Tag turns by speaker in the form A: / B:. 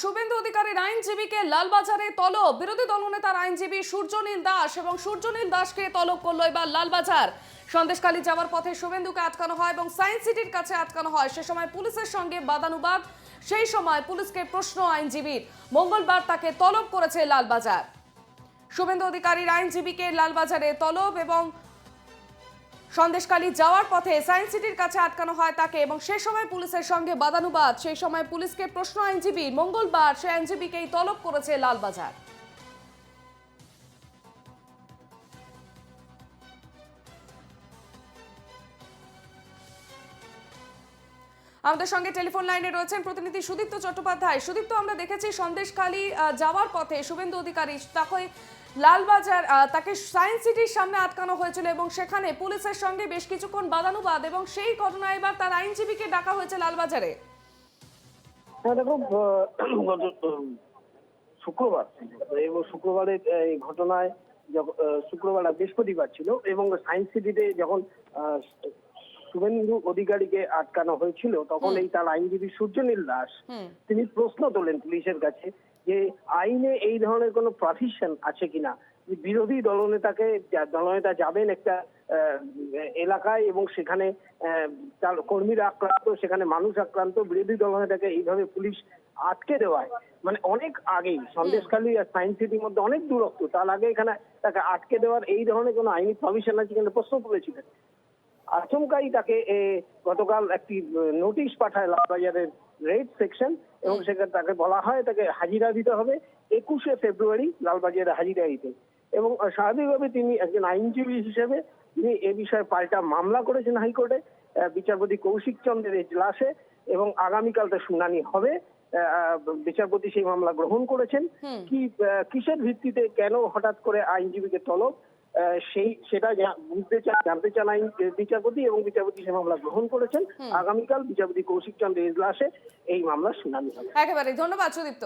A: শুভেন্দু অধিকারীর আইনজীবীকে লালবাজারে তলব। বিরোধী দলনেতার আইনজীবী সূর্যনীল দাস এবং সূর্যনীল দাসকে তলব করলো এবার লালবাজার। সন্দেশখালী যাওয়ার পথে শুভেন্দুকে আটকানো হয় এবং সায়েন্স সিটির কাছে আটকানো হয়। সে সময় পুলিশের সঙ্গে বাদানুবাদ, সেই সময় পুলিশকে প্রশ্ন আইনজীবীর। মঙ্গলবার তাকে তলব করেছে লালবাজার। শুভেন্দু অধিকারীর আইনজীবীকে লালবাজারে তলব এবং সন্দেশখালী যাওয়ার পথে সায়েন্স সিটির কাছে আটকানো হয় তাকে এবং সে সময় পুলিশের সঙ্গে বাদানুবাদ, সেই সময় পুলিশকে প্রশ্ন আইনজীবী। মঙ্গলবার সে আইনজীবীকেই তলব করেছে লালবাজার। আমাদের সঙ্গে টেলিফোন লাইনে রয়েছেন প্রতিনিধি সুদীপ্ত চট্টোপাধ্যায়। সুদীপ্ত, আমরা দেখেছি সন্দেশখালী যাওয়ার পথে শুভেন্দু অধিকারী তাকে লালবাজার তাকে সায়েন্স সিটির সামনে আটকানো হয়েছিল এবং সেখানে পুলিশের সঙ্গে বেশ কিছুক্ষণ বাদানুবাদ এবং সেই ঘটনায় এবার তার আইনজীবীকে ডাকা হয়েছে লালবাজারে।
B: হ্যাঁ দেখো, গত শুক্রবার এবং শুক্রবারের এই ঘটনায় শুক্রবার না, বৃহস্পতিবার ছিল এবং সায়েন্স সিটিতে যখন শুভেন্দু অধিকারীকে আটকানো হয়েছিল তখন এই তার আইনজীবী সূর্যনীল দাস তিনি প্রশ্ন তোলেন পুলিশের কাছে যে আইনে এই ধরনের কোনো প্রভিশন আছে কিনা। বিরোধী দলনেতা যাবেন একটা এলাকায় এবং সেখানে তার কর্মীরা আক্রান্ত, সেখানে মানুষ আক্রান্ত, বিরোধী দলনেতাকে এইভাবে পুলিশ আটকে দেওয়ায়, মানে অনেক আগেই সন্দেশখালী আর সায়েন্স সিটির মধ্যে অনেক দূরত্ব, তার আগে এখানে তাকে আটকে দেওয়ার এই ধরনের কোনো আইনি প্রভিশন আছে কিনা প্রশ্ন তুলেছিলেন। আচমকাই তাকে গতকাল একটি নোটিশ পাঠায় লালবাজারের রেড সেকশন এবং সেখানে তাকে বলা হয় তাকে হাজিরা দিতে হবে 21শে ফেব্রুয়ারি লালবাজারে হাজিরা দিতে। এবং স্বাভাবিকভাবে তিনি একজন আইনজীবী হিসেবে তিনি এ বিষয়ে পাল্টা মামলা করেছেন হাইকোর্টে বিচারপতি কৌশিক চন্দ্রের এজলাসে এবং আগামীকাল তার শুনানি হবে। বিচারপতি সেই মামলা গ্রহণ করেছেন। কিসের ভিত্তিতে, কেন হঠাৎ করে আইনজীবীকে তলব, সেটা জানতে চান বিচারপতি এবং বিচারপতি সে মামলা গ্রহণ করেছেন। আগামীকাল বিচারপতি কৌশিক চন্দ্র এজলাসে এই মামলার শুনানি হবে।
A: একেবারে ধন্যবাদ সুদীপ্ত।